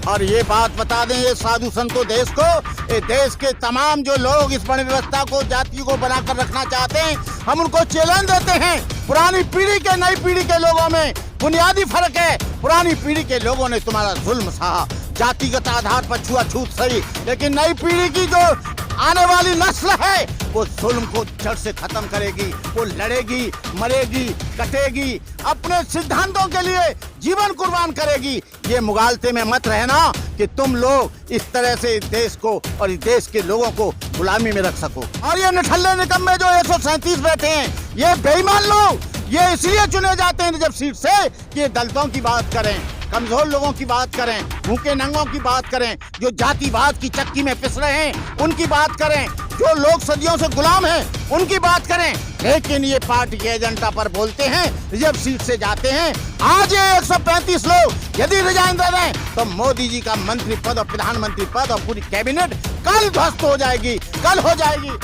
और ये बात बता दें ये साधु संतों देश को, ये देश के तमाम जो लोग इस वर्ण व्यवस्था को, जाति को बनाकर रखना चाहते हैं, हम उनको चैलेंज देते हैं। पुरानी पीढ़ी के नई पीढ़ी के लोगों में बुनियादी फर्क है। पुरानी पीढ़ी के लोगों ने तुम्हारा जुल्म सहा, जातिगत आधार पर छुआछूत सही, लेकिन नई पीढ़ी की जो आने वाली नस्ल है वो जुल्म को जड़ से खत्म करेगी। वो लड़ेगी, मरेगी, कटेगी, अपने सिद्धांतों के लिए जीवन कुर्बान करेगी। ये मुगालते में मत रहना कि तुम लोग इस तरह से इस देश को और इस देश के लोगों को गुलामी में रख सको। और ये निठल्ले निकम्मे जो 137 बैठे हैं, ये बेईमान लोग, ये इसलिए चुने जाते हैं जब सीट से कि ये दलितों की बात करें, कमजोर लोगों की बात करें, भूखे नंगों की बात करें, जो जातिवाद की चक्की में पिस रहे हैं उनकी बात करें, जो लोग सदियों से गुलाम हैं उनकी बात करें। लेकिन ये पार्टी के एजेंडा पर बोलते हैं, जब सीट से जाते हैं। आज ये 135 लोग यदि रिजाइन दे दें तो मोदी जी का मंत्री पद और प्रधानमंत्री पद और पूरी कैबिनेट कल ध्वस्त हो जाएगी, कल हो जाएगी।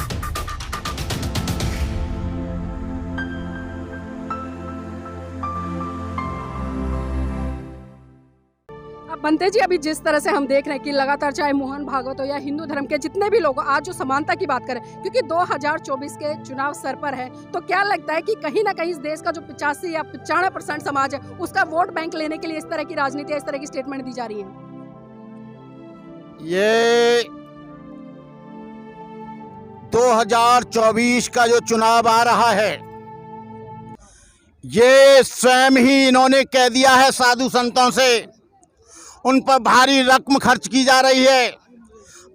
बनते जी, अभी जिस तरह से हम देख रहे हैं कि लगातार चाहे मोहन भागवत हो या हिंदू धर्म के जितने भी लोग आज जो समानता की बात करें, क्योंकि 2024 के चुनाव सर पर है, तो क्या लगता है कि कहीं ना कहीं इस देश का जो 85 या 95% समाज है उसका वोट बैंक लेने के लिए इस तरह की राजनीति, इस तरह की स्टेटमेंट दी जा रही है? ये 2024 का जो चुनाव आ रहा है, ये स्वयं ही इन्होंने कह दिया है साधु संतों से। उन पर भारी रकम खर्च की जा रही है,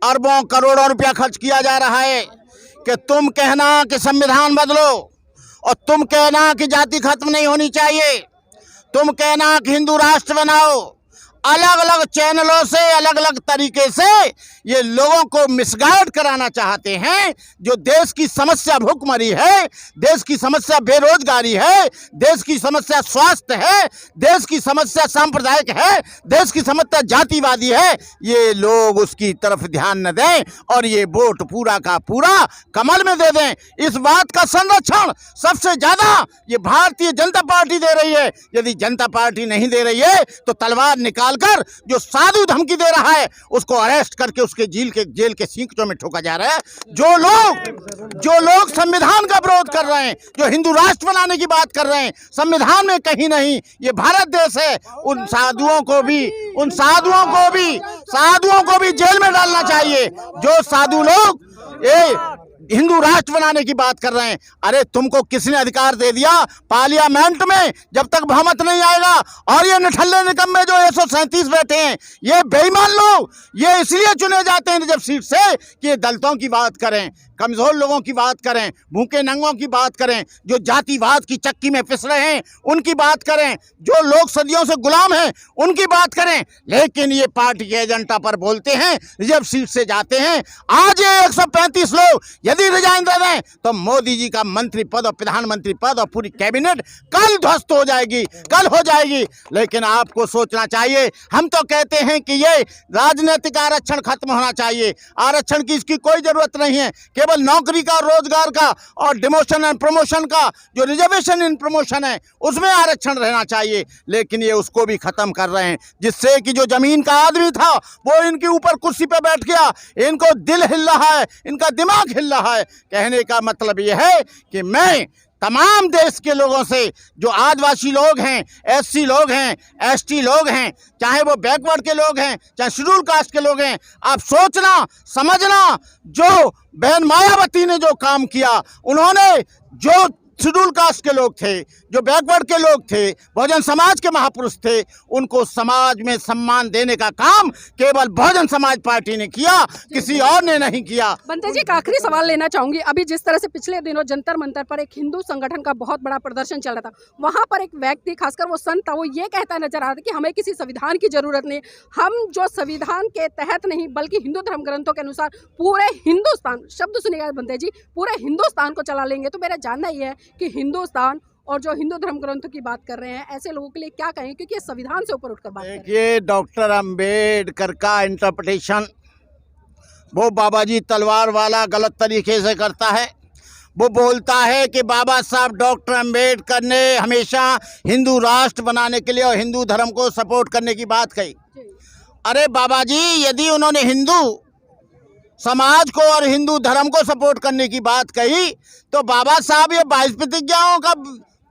अरबों करोड़ों रुपया खर्च किया जा रहा है कि तुम कहना कि संविधान बदलो, और तुम कहना कि जाति खत्म नहीं होनी चाहिए, तुम कहना कि हिंदू राष्ट्र बनाओ। अलग अलग चैनलों से, अलग अलग तरीके से ये लोगों को मिसगाइड कराना चाहते हैं। जो देश की समस्या भूखमरी है, देश की समस्या बेरोजगारी है, देश की समस्या स्वास्थ्य है, देश की समस्या सांप्रदायिक है, देश की समस्या जातिवादी है, ये लोग उसकी तरफ ध्यान न दें और ये वोट पूरा का पूरा कमल में दे दें। इस बात का संरक्षण सबसे ज्यादा ये भारतीय जनता पार्टी दे रही है। यदि जनता पार्टी नहीं दे रही है तो तलवार निकाल कर जो साधु धमकी दे रहा है उसको अरेस्ट करके उसके जेल के सींचों में ठोका जा रहा है। जो लोग संविधान का विरोध कर रहे हैं, जो हिंदू राष्ट्र बनाने की बात कर रहे हैं, संविधान में कहीं नहीं, ये भारत देश है, उन साधुओं को भी जेल में डालना चाहिए। जो साधु लोग हिंदू राष्ट्र बनाने की बात कर रहे हैं, अरे तुमको किसने अधिकार दे दिया? पार्लियामेंट में जब तक बहुमत नहीं आएगा। और ये निठल्ले निकम्मे जो 137 बैठे हैं, ये बेईमान लोग, ये इसलिए चुने जाते हैं जब सीट से कि ये दलितों की बात करें, कमजोर लोगों की बात करें, भूखे नंगों की बात करें, जो जातिवाद की चक्की में पिस रहे हैं उनकी बात करें, जो लोग सदियों से गुलाम हैं उनकी बात करें। लेकिन ये पार्टी के एजेंडा पर बोलते हैं, जब सीट से जाते हैं। आज ये 135 लोग यदि रिजाइन दे दें तो मोदी जी का मंत्री पद और प्रधानमंत्री पद और पूरी कैबिनेट कल ध्वस्त हो जाएगी, कल हो जाएगी। लेकिन आपको सोचना चाहिए, हम तो कहते हैं कि ये राजनीतिक आरक्षण खत्म होना चाहिए। आरक्षण की इसकी कोई जरूरत नहीं है, केवल नौकरी का, रोजगार का और डिमोशन एंड प्रमोशन का, जो रिजर्वेशन इन प्रमोशन है उसमें आरक्षण रहना चाहिए। लेकिन ये उसको भी खत्म कर रहे हैं, जिससे कि जो जमीन का आदमी था वो इनके ऊपर कुर्सी पे बैठ गया। इनको दिल हिल रहा है, इनका दिमाग हिल रहा है। कहने का मतलब ये है कि मैं तमाम देश के लोगों से, जो आदिवासी लोग हैं, एससी लोग हैं, एसटी लोग हैं, चाहे वो बैकवर्ड के लोग हैं, चाहे शेड्यूल कास्ट के लोग हैं, आप सोचना समझना, जो बहन मायावती ने जो काम किया, उन्होंने जो शेड्यूल कास्ट के लोग थे, जो बैकवर्ड के लोग थे, बहुजन समाज के महापुरुष थे, उनको समाज में सम्मान देने का काम केवल बहुजन समाज पार्टी ने किया, किसी और ने नहीं किया। बनते जी, एक आखिरी सवाल लेना चाहूंगी। अभी जिस तरह से पिछले दिनों जंतर मंतर पर एक हिंदू संगठन का बहुत बड़ा प्रदर्शन चल रहा था, वहां पर एक व्यक्ति, खासकर वो संत था, वो ये कहता नजर आ रहा था कि हमें किसी संविधान की जरूरत नहीं, हम जो संविधान के तहत नहीं बल्कि हिंदू धर्म ग्रंथों के अनुसार पूरे हिंदुस्तान, शब्द सुनिएगा बनते जी, पूरे हिंदुस्तान को चला लेंगे। तो मेरा जानना यह है कि हिंदुस्तान और जो हिंदू धर्म ग्रंथों की बात कर रहे हैं, ऐसे लोगों के लिए क्या कहें, क्योंकि ये संविधान से ऊपर उठकर बात कर रहे हैं। देखिए, डॉक्टर अंबेडकर का इंटरप्रिटेशन वो बाबाजी तलवार वाला गलत तरीके से करता है। वो बोलता है कि बाबा साहब डॉक्टर अंबेडकर ने हमेशा हिंदू राष्ट्र बनाने के लिए और हिंदू धर्म को सपोर्ट करने की बात कही। अरे बाबा जी, यदि उन्होंने हिंदू समाज को और हिंदू धर्म को सपोर्ट करने की बात कही तो बाबा साहब ये 22 प्रतिज्ञाओं का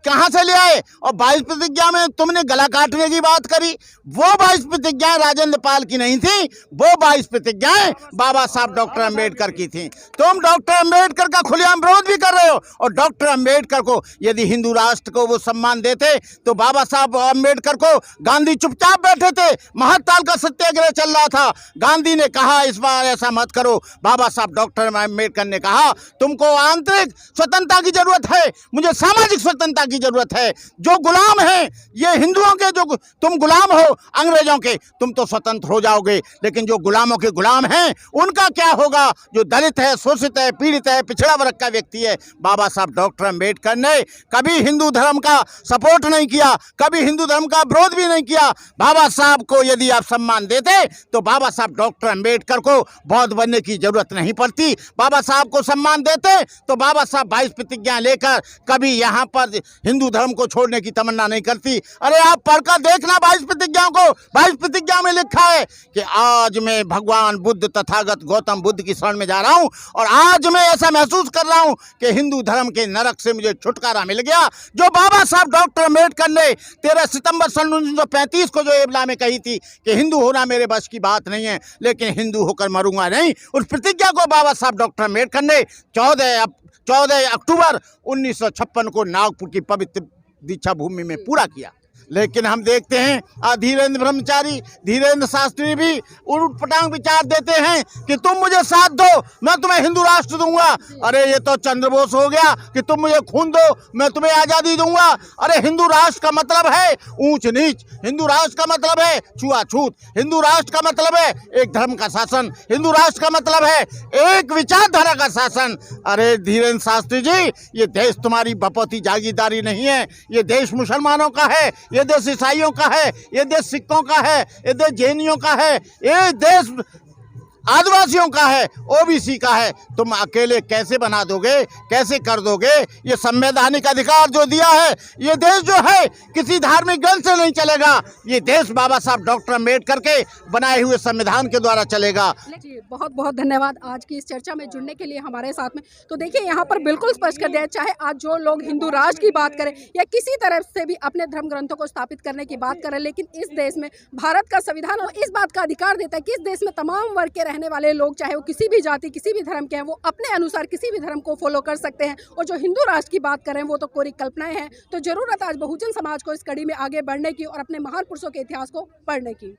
कहाँ से ले आए? और 22 प्रतिज्ञा में तुमने गला काटने की बात करी। वो 22 प्रतिज्ञाएं राजेंद्र पाल की नहीं थी, वो 22 प्रतिज्ञाएं बाबा साहब डॉक्टर अंबेडकर की थी। तुम डॉक्टर अंबेडकर का खुलेआम विरोध भी कर रहे हो। और डॉक्टर अंबेडकर को यदि हिंदू राष्ट्र को वो सम्मान देते तो बाबा साहब अंबेडकर को गांधी चुपचाप बैठे थे। महत्ताल का सत्याग्रह चल रहा था, गांधी ने कहा इस बार ऐसा मत करो। बाबा साहब डॉक्टर अंबेडकर ने कहा तुमको आंतरिक स्वतंत्रता की जरूरत है, मुझे सामाजिक स्वतंत्रता की जरूरत है। जो गुलाम हैं ये हिंदुओं के, जो तुम गुलाम हो अंग्रेजों के, तुम तो स्वतंत्र हो जाओगे, लेकिन जो गुलामों के गुलाम हैं उनका क्या होगा? जो दलित है, शोषित है, पीड़ित है, पिछड़ा वर्ग का व्यक्ति है। बाबा साहब डॉक्टर अंबेडकर ने कभी हिंदू धर्म का सपोर्ट नहीं किया, कभी हिंदू धर्म का विरोध भी नहीं किया। बाबा साहब को यदि आप सम्मान देते तो बाबा साहब डॉक्टर अंबेडकर को बौद्ध बनने की जरूरत नहीं पड़ती। बाबा साहब को सम्मान देते तो बाबा साहब 22 प्रतिज्ञा लेकर कभी यहाँ पर हिंदू धर्म को छोड़ने की तमन्ना नहीं करती। अरे आप पढ़कर देखना 22 प्रतिज्ञाओं को। 22 प्रतिज्ञा में लिखा है कि आज मैं भगवान बुद्ध तथागत गौतम बुद्ध की शरण में जा रहा हूं और आज मैं ऐसा महसूस कर रहा हूं कि हिंदू धर्म के नरक से मुझे छुटकारा मिल गया। जो बाबा साहब डॉक्टर अंबेडकर ने 13 सितंबर सन 1935 को जो एबला में कही थी कि हिंदू होना मेरे बस की बात नहीं है, लेकिन हिंदू होकर मरूंगा नहीं, उस प्रतिज्ञा को बाबा साहब डॉक्टर अंबेडकर ने 14 अक्टूबर 1956 को नागपुर की पवित्र दीक्षा भूमि में पूरा किया। लेकिन हम देखते हैं धीरेन्द्र ब्रह्मचारी, धीरेन्द्र शास्त्री भी उलटपटांग विचार देते हैं कि तुम मुझे साथ दो मैं तुम्हें हिंदू राष्ट्र दूंगा। अरे ये तो चंद्रबोस हो गया कि तुम मुझे खून दो मैं तुम्हें आज़ादी दूंगा। अरे हिंदू राष्ट्र का मतलब है ऊंच नीच, हिंदू राष्ट्र का मतलब है छुआछूत, हिंदू राष्ट्र का मतलब है एक धर्म का शासन, हिंदू राष्ट्र का मतलब है एक विचारधारा का शासन। अरे धीरेन्द्र शास्त्री जी, ये देश तुम्हारी बपौती जागीरदारी नहीं है, ये देश मुसलमानों का है, ये देश ईसाइयों का है, ये देश सिखों का है, ये देश जैनियों का है, ये देश आदिवासियों का है, ओबीसी का है। तुम अकेले कैसे बना दोगे, कैसे कर दोगे? ये संवैधानिक अधिकार जो दिया है, ये देश जो है किसी धार्मिक ग्रंथ से नहीं चलेगा, ये देश बाबा साहब डॉक्टर अंबेडकर के बनाए हुए संविधान के द्वारा चलेगा। जी बहुत बहुत धन्यवाद आज की इस चर्चा में जुड़ने के लिए हमारे साथ में। तो देखिए यहाँ पर बिल्कुल स्पष्ट कर दिया, चाहे आज जो लोग हिंदू राष्ट्र की बात करें या किसी तरह से भी अपने धर्म ग्रंथों को स्थापित करने की बात करें, लेकिन इस देश में भारत का संविधान इस बात का अधिकार देता है कि इस देश में तमाम वर्ग के रहने वाले लोग, चाहे वो किसी भी जाति किसी भी धर्म के हैं, वो अपने अनुसार किसी भी धर्म को फॉलो कर सकते हैं। और जो हिंदू राष्ट्र की बात करें वो तो कोरी कल्पनाएं हैं। तो जरूरत आज बहुजन समाज को इस कड़ी में आगे बढ़ने की और अपने महान पुरुषों के इतिहास को पढ़ने की।